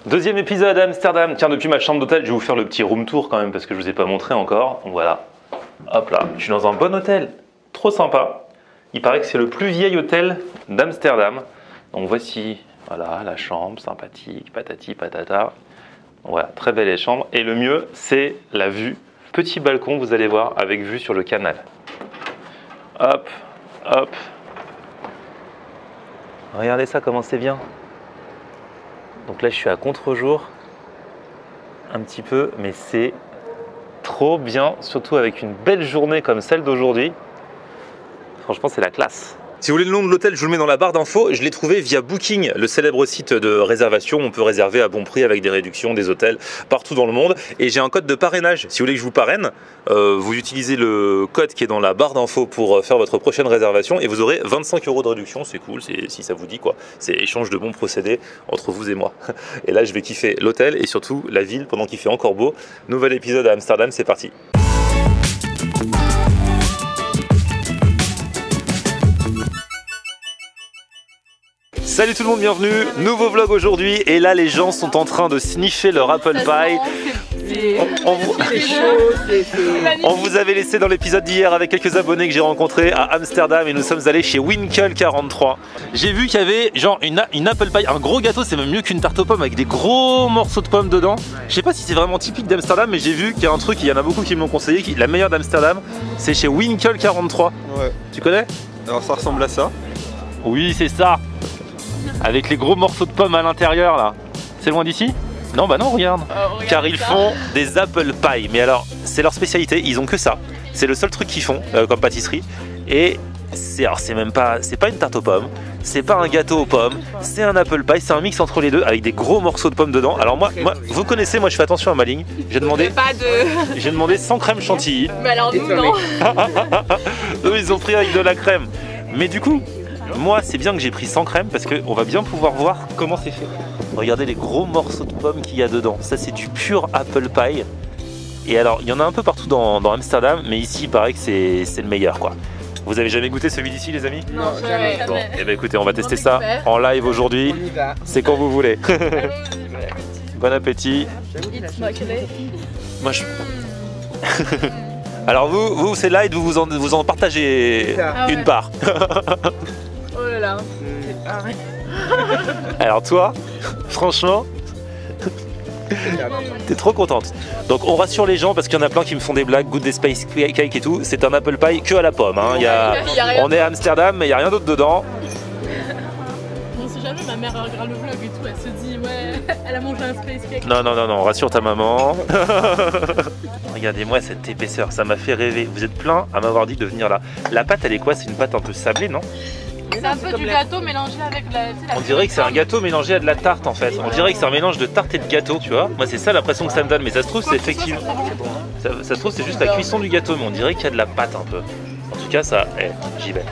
Deuxième épisode à Amsterdam. Tiens, depuis ma chambre d'hôtel, je vais vous faire le petit room tour quand même parce que je vous ai pas montré encore. Donc voilà. Hop là, je suis dans un bon hôtel. Trop sympa. Il paraît que c'est le plus vieil hôtel d'Amsterdam. Donc voici, voilà, la chambre, sympathique, patati patata. Voilà, très belle chambre. Et le mieux, c'est la vue. Petit balcon, vous allez voir, avec vue sur le canal. Hop, hop. Regardez ça, comment c'est bien. Donc là, je suis à contre-jour, un petit peu, mais c'est trop bien, surtout avec une belle journée comme celle d'aujourd'hui. Franchement, c'est la classe. Si vous voulez le nom de l'hôtel, je vous le mets dans la barre d'infos. Je l'ai trouvé via Booking, le célèbre site de réservation. On peut réserver à bon prix avec des réductions, des hôtels partout dans le monde. Et j'ai un code de parrainage. Si vous voulez que je vous parraine, vous utilisez le code qui est dans la barre d'infos pour faire votre prochaine réservation et vous aurez 25 € de réduction. C'est cool, si ça vous dit quoi. C'est échange de bons procédés entre vous et moi. Et là, je vais kiffer l'hôtel et surtout la ville pendant qu'il fait encore beau. Nouvel épisode à Amsterdam, c'est parti. Salut tout le monde, bienvenue, nouveau vlog aujourd'hui et là les gens sont en train de sniffer leur apple pie. On vous avait laissé dans l'épisode d'hier avec quelques abonnés que j'ai rencontrés à Amsterdam et nous sommes allés chez Winkel 43. J'ai vu qu'il y avait genre une apple pie, un gros gâteau, c'est même mieux qu'une tarte aux pommes avec des gros morceaux de pommes dedans. Je sais pas si c'est vraiment typique d'Amsterdam mais j'ai vu qu'il y a un truc, il y en a beaucoup qui me l'ont conseillé, la meilleure d'Amsterdam c'est chez Winkel 43. Ouais. Tu connais? Alors ça ressemble à ça. Oui c'est ça. Avec les gros morceaux de pommes à l'intérieur là. C'est loin d'ici? Non bah non regarde. Car ils font des apple pie. Mais alors c'est leur spécialité, ils ont que ça. C'est le seul truc qu'ils font comme pâtisserie. Et c'est même pas, c'est pas une tarte aux pommes, c'est pas un gâteau aux pommes, c'est un apple pie, c'est un mix entre les deux avec des gros morceaux de pommes dedans. Alors moi vous connaissez, moi je fais attention à ma ligne. J'ai demandé sans crème chantilly. Mais alors nous non. Eux ils ont pris avec de la crème. Mais du coup moi c'est bien que j'ai pris sans crème parce qu'on va bien pouvoir voir comment c'est fait. Regardez les gros morceaux de pommes qu'il y a dedans. Ça c'est du pur apple pie. Et alors il y en a un peu partout dans Amsterdam, mais ici il paraît que c'est le meilleur quoi. Vous avez jamais goûté celui d'ici les amis? Non jamais. Bon, et ben écoutez on va tester ça en live aujourd'hui. C'est quand vous voulez. Bon appétit. Moi je... Alors vous c'est light, vous en partagez une part. Oh là là, c'est pareil. Alors toi, franchement, t'es trop contente. Donc on rassure les gens parce qu'il y en a plein qui me font des blagues, Good Day Space Cake et tout. C'est un apple pie que à la pomme. Hein. On est à Amsterdam mais il n'y a rien d'autre dedans. On sait jamais, ma mère regarde le vlog et tout, elle se dit ouais, elle a mangé un space cake. Non, rassure ta maman. Regardez-moi cette épaisseur, ça m'a fait rêver. Vous êtes plein à m'avoir dit de venir là. La pâte elle est quoi? C'est une pâte un peu sablée non? C'est un peu du gâteau mélangé avec la... On dirait que c'est un gâteau mélangé à de la tarte en fait. On dirait que c'est un mélange de tarte et de gâteau, tu vois. Moi c'est ça l'impression que ça me donne, mais ça se trouve c'est effectivement... Ça se trouve c'est juste la cuisson du gâteau, mais on dirait qu'il y a de la pâte un peu. En tout cas ça... j'y vais.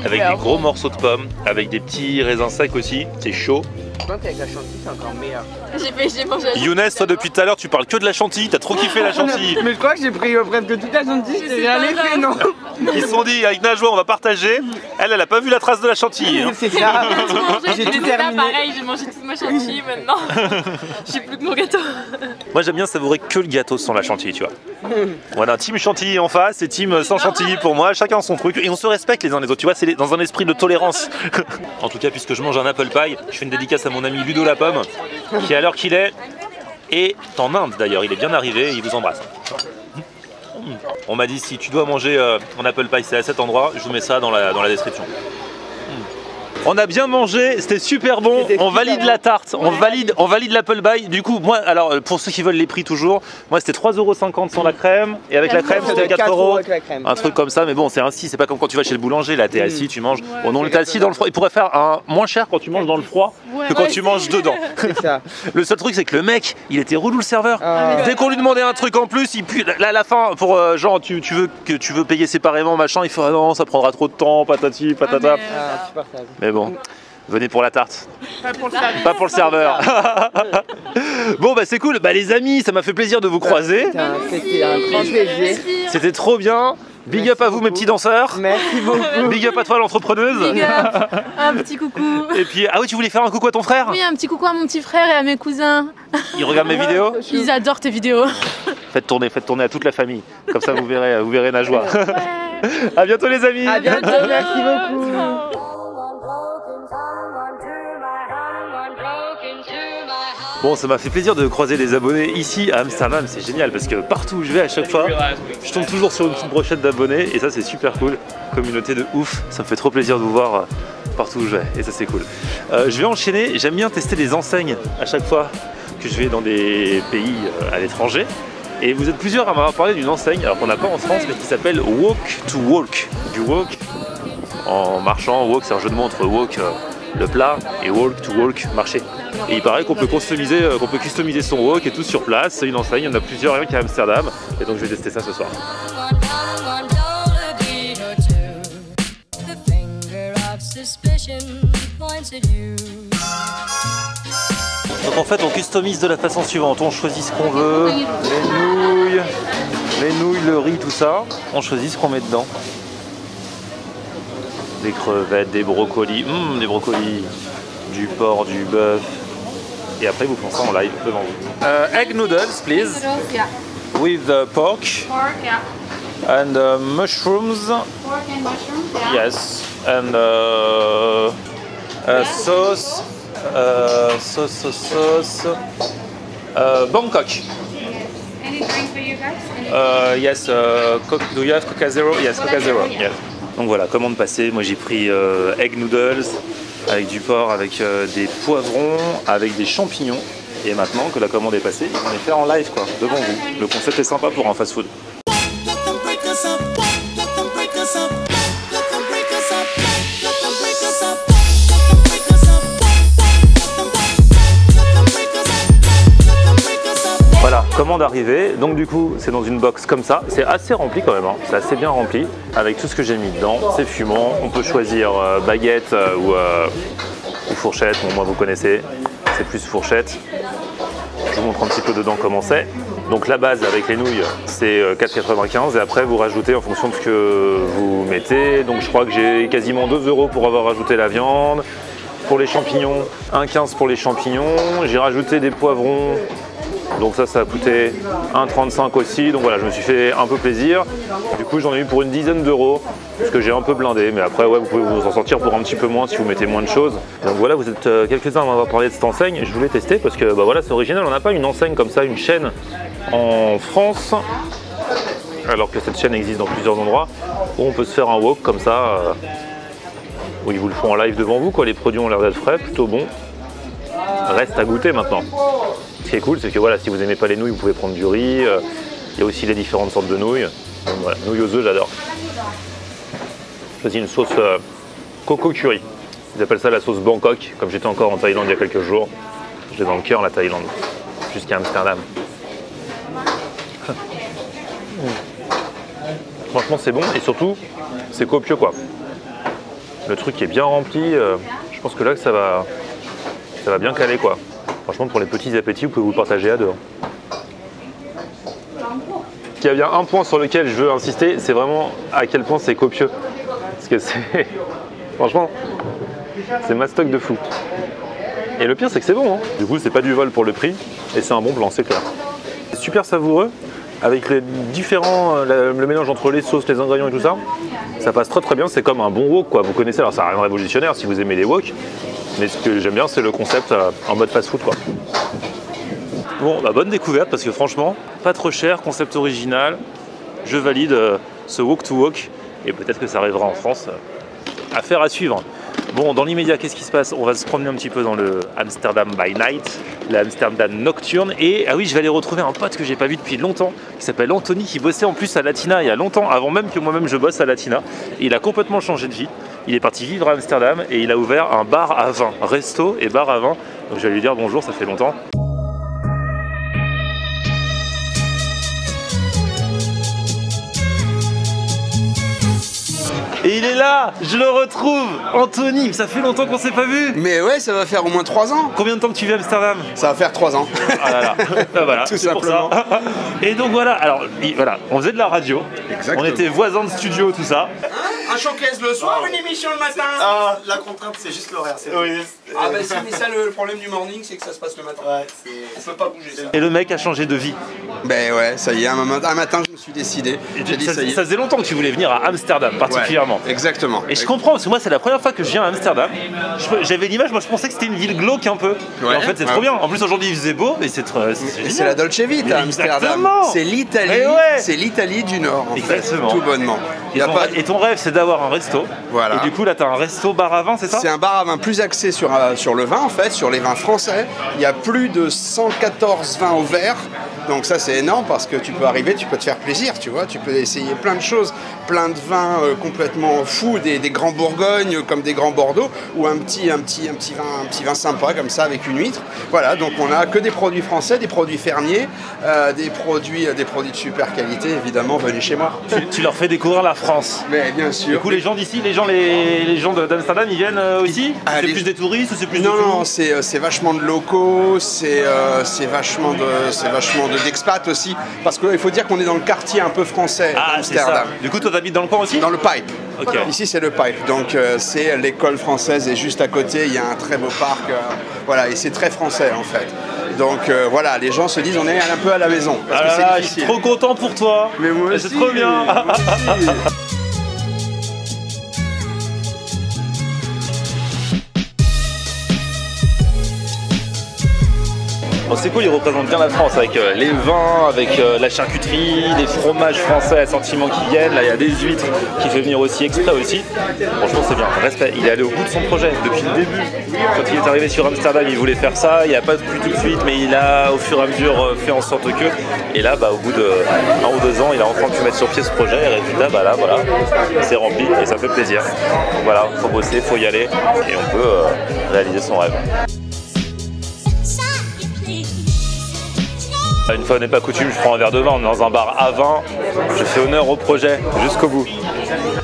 Avec des gros morceaux de pommes, avec des petits raisins secs aussi, c'est chaud. Je pense qu'avec la chantilly c'est encore meilleur. J'ai mangé... Younes, toi depuis tout à l'heure tu parles que de la chantilly, t'as trop kiffé la chantilly. Mais je crois que j'ai pris presque toute la chantilly, j'ai rien fait non. Ils se sont dit avec Najwa on va partager, elle a pas vu la trace de la chantilly. Hein. C'est ça. J'ai tout terminé. Pareil, j'ai mangé toute ma chantilly maintenant. J'ai plus que mon gâteau. Moi j'aime bien savourer que le gâteau sans la chantilly, tu vois. Voilà, team chantilly en face et team sans chantilly pour moi, chacun son truc. Et on se respecte les uns les autres, tu vois, c'est dans un esprit de tolérance. En tout cas, puisque je mange un apple pie, je fais une dédicace à mon ami Ludo la pomme, qui à l'heure qu'il est en Inde d'ailleurs, il est bien arrivé, il vous embrasse. On m'a dit si tu dois manger un apple pie, c'est à cet endroit, je vous mets ça dans la description. On a bien mangé, c'était super bon, on valide la tarte, on valide l'apple pie. Du coup, moi, alors pour ceux qui veulent les prix toujours, moi c'était 3,50 € sans la crème, et avec la crème c'était 4 €. Un truc comme ça, mais bon, c'est ainsi, c'est pas comme quand tu vas chez le boulanger, là t'es assis, tu manges. Oh non, t'es assis dans le froid, il pourrait faire un moins cher quand tu manges dans le froid que quand tu manges dedans. Le seul truc c'est que le mec, il était relou le serveur. Dès qu'on lui demandait un truc en plus, il pue. Là, à la fin, pour genre tu veux payer séparément, machin, il faut ah non, ça prendra trop de temps, patati, patata. Mais bon, venez pour la tarte. Pas pour le serveur. Bon bah c'est cool, bah les amis, ça m'a fait plaisir de vous croiser. C'était un grand plaisir. C'était trop bien. Big up à vous mes petits danseurs. Merci beaucoup. Big up à toi l'entrepreneuse. Big up. Un petit coucou. Et puis, ah oui, tu voulais faire un coucou à ton frère? Oui, un petit coucou à mon petit frère et à mes cousins. Il regarde mes vidéos? Ils adorent tes vidéos. Faites tourner à toute la famille. Comme ça, vous verrez Najwa. Ouais. À bientôt les amis. À bientôt, merci beaucoup. Bon, ça m'a fait plaisir de croiser les abonnés ici à Amsterdam, c'est génial parce que partout où je vais à chaque fois, je tombe toujours sur une petite brochette d'abonnés et ça c'est super cool. Communauté de ouf, ça me fait trop plaisir de vous voir partout où je vais et ça c'est cool. Je vais enchaîner, j'aime bien tester des enseignes à chaque fois que je vais dans des pays à l'étranger. Et vous êtes plusieurs à m'avoir parlé d'une enseigne, alors qu'on n'a pas en France, mais qui s'appelle Walk to Walk. Du walk en marchant, walk c'est un jeu de mots entre walk le plat et walk to walk, marcher. Et il paraît qu'on peut customiser son walk et tout sur place. C'est une enseigne, il y en a plusieurs rien qu'à Amsterdam. Et donc je vais tester ça ce soir. Donc en fait on customise de la façon suivante. On choisit ce qu'on veut, les nouilles, le riz, tout ça. On choisit ce qu'on met dedans. Des crevettes, des brocolis, du porc, du bœuf. Et après vous faites ça en live devant vous. Egg noodles, please. Yeah. With pork. Pork, yeah. And mushrooms. Pork and mushrooms, yeah. Yes. And sauce. Bangkok. Any drink for you guys? Yes. Do you have Coca Zero? Yes, Coca Zero. Yes. Donc voilà, commande passée. Moi j'ai pris egg noodles avec du porc, avec des poivrons, avec des champignons. Et maintenant que la commande est passée, on les fait en live quoi, devant vous. Le concept est sympa pour un fast-food. Voilà, commande arrivée, donc du coup c'est dans une box comme ça, c'est assez rempli quand même, hein. C'est assez bien rempli avec tout ce que j'ai mis dedans, c'est fumant, on peut choisir baguette ou fourchette, bon, moi vous connaissez, c'est plus fourchette, je vous montre un petit peu dedans comment c'est. Donc la base avec les nouilles c'est 4,95 et après vous rajoutez en fonction de ce que vous mettez, donc je crois que j'ai quasiment 2 € pour avoir rajouté la viande. Pour les champignons, 1,15 pour les champignons, j'ai rajouté des poivrons. Donc ça a coûté 1,35 aussi, donc voilà, je me suis fait un peu plaisir. Du coup j'en ai eu pour une dizaine d'euros, parce que j'ai un peu blindé, mais après ouais, vous pouvez vous en sortir pour un petit peu moins si vous mettez moins de choses. Donc voilà, vous êtes quelques-uns à m'avoir parlé de cette enseigne, je voulais tester parce que bah voilà, c'est original, on n'a pas une enseigne comme ça, une chaîne en France, alors que cette chaîne existe dans plusieurs endroits, où on peut se faire un wok comme ça, où ils vous le font en live devant vous, quoi. Les produits ont l'air d'être frais, plutôt bon. Reste à goûter maintenant. Ce qui est cool, c'est que voilà, si vous n'aimez pas les nouilles, vous pouvez prendre du riz. Il y a aussi les différentes sortes de nouilles. Donc voilà, nouilles aux œufs, j'adore. Choisis une sauce coco curry. Ils appellent ça la sauce Bangkok. Comme j'étais encore en Thaïlande il y a quelques jours, j'étais dans le cœur la Thaïlande, jusqu'à Amsterdam. Franchement, c'est bon et surtout, c'est copieux quoi. Le truc est bien rempli. Je pense que là, ça va bien caler quoi. Franchement, pour les petits appétits, vous pouvez vous le partager à deux. Il y a bien un point sur lequel je veux insister, c'est vraiment à quel point c'est copieux. Parce que c'est... Franchement, c'est mastoc de fou. Et le pire, c'est que c'est bon. Hein. Du coup, c'est pas du vol pour le prix. Et c'est un bon plan, c'est clair. C'est super savoureux. Avec les différents, le mélange entre les sauces, les ingrédients et tout ça. Ça passe très très bien. C'est comme un bon wok, quoi. Vous connaissez, alors ça n'a rien de révolutionnaire si vous aimez les wok. Mais ce que j'aime bien, c'est le concept en mode fast-food, quoi. Bon, bah, bonne découverte parce que franchement, pas trop cher, concept original. Je valide ce walk to walk et peut-être que ça arrivera en France. Affaire à suivre. Bon, dans l'immédiat, qu'est-ce qui se passe? On va se promener un petit peu dans le Amsterdam by Night, la Amsterdam nocturne. Et ah oui, je vais aller retrouver un pote que j'ai pas vu depuis longtemps, qui s'appelle Anthony, qui bossait en plus à Latina il y a longtemps, avant même que moi-même je bosse à Latina. Et il a complètement changé de vie. Il est parti vivre à Amsterdam et il a ouvert un bar à vin, resto et bar à vin. Donc je vais lui dire bonjour, ça fait longtemps. Et il est là, je le retrouve. Anthony, ça fait longtemps qu'on s'est pas vu. Mais ouais, ça va faire au moins 3 ans. Combien de temps que tu vis à Amsterdam? Ça va faire 3 ans. Ah là là, ben voilà, Tout c'est pour ça. simplement. Et donc voilà, alors voilà, on faisait de la radio, Exactement. on était voisins de studio, tout ça. Un showcase le soir, une émission le matin. Ah, la contrainte, c'est juste l'horaire. Oui. Ah bah si, mais ça, le problème du morning, c'est que ça se passe le matin. Ouais, On peut pas bouger ça. Et le mec a changé de vie. Ben ouais, ça y est, un matin, je me suis décidé. J'ai dit, Ça, ça y est. ça faisait longtemps que tu voulais venir à Amsterdam, particulièrement. Ouais, exactement. Et je comprends, parce que moi c'est la première fois que je viens à Amsterdam. J'avais l'image, moi je pensais que c'était une ville glauque un peu. Ouais. Et en fait c'est trop bien. En plus aujourd'hui il faisait beau et c'est C'est la Dolce Vita à Amsterdam. Exactement. C'est l'Italie. Mais ouais. C'est l'Italie du Nord, en Exactement. fait. Tout bonnement. Il y a pas... Et ton rêve c'est d'avoir un resto. Voilà. Et du coup là t'as un resto bar à vin, c'est ça? C'est un bar à vin plus axé sur le vin, en fait, sur les vins français. Il y a plus de 114 vins au verre. Donc ça c'est énorme parce que tu peux arriver, tu peux te faire plaisir, tu vois, tu peux essayer plein de choses, plein de vins complètement fous, des grands Bourgognes comme des grands Bordeaux, ou un petit vin sympa comme ça avec une huître. Voilà, donc on a que des produits français, des produits fermiers, des produits de super qualité, évidemment, venez chez moi. Tu leur fais découvrir la France. Mais bien sûr. Du coup les gens d'ici, les gens d'Amsterdam ils viennent aussi? Ah, C'est les- plus des touristes ou c'est plus Non, de tout? non, c'est vachement de locaux, c'est vachement d'expats aussi, parce qu'il faut dire qu'on est dans le quartier un peu français Ah c'est ça. d'Amsterdam. Du coup toi t'habites dans le coin aussi? Dans le Pipe. Ok. Ici c'est le Pipe, donc c'est l'école française et juste à côté il y a un très beau parc, voilà, et c'est très français en fait. Donc voilà, les gens se disent on est un peu à la maison, parce Ah que là c'est là, je difficile. suis trop content pour toi. Mais moi C'est aussi, trop bien. moi aussi. Bon, c'est cool, ils représentent bien la France avec les vins, avec la charcuterie, des fromages français à sentiment qui viennent. Là, il y a des huîtres qui fait venir aussi exprès aussi. Franchement, c'est bien. Respect. Il est allé au bout de son projet depuis le début. Quand il est arrivé sur Amsterdam, il voulait faire ça. Il n'y a pas pu tout de suite, mais il a au fur et à mesure fait en sorte que. Et là, bah, au bout de 1 ou 2 ans, il a enfin pu mettre sur pied ce projet. Et résultat, bah là, voilà, c'est rempli et ça fait plaisir. Donc voilà, faut bosser, faut y aller et on peut réaliser son rêve. Une fois n'est pas coutume, je prends un verre de vin, on est dans un bar à vin, je fais honneur au projet jusqu'au bout.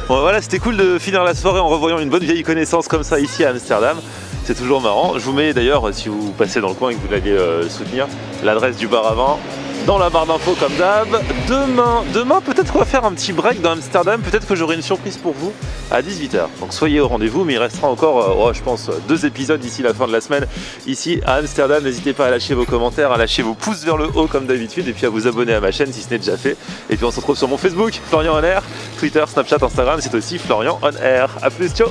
Bon voilà, c'était cool de finir la soirée en revoyant une bonne vieille connaissance comme ça ici à Amsterdam. C'est toujours marrant. Je vous mets d'ailleurs, si vous passez dans le coin et que vous allez soutenir, l'adresse du bar à vin dans la barre d'infos comme d'hab. Demain peut-être qu'on va faire un petit break dans Amsterdam, peut-être que j'aurai une surprise pour vous à 18 h. Donc soyez au rendez-vous, mais il restera encore, je pense, 2 épisodes d'ici la fin de la semaine ici à Amsterdam. N'hésitez pas à lâcher vos commentaires, à lâcher vos pouces vers le haut comme d'habitude, et puis à vous abonner à ma chaîne si ce n'est déjà fait. Et puis on se retrouve sur mon Facebook, Florian On Air, Twitter, Snapchat, Instagram, c'est aussi Florian On Air. A plus, ciao.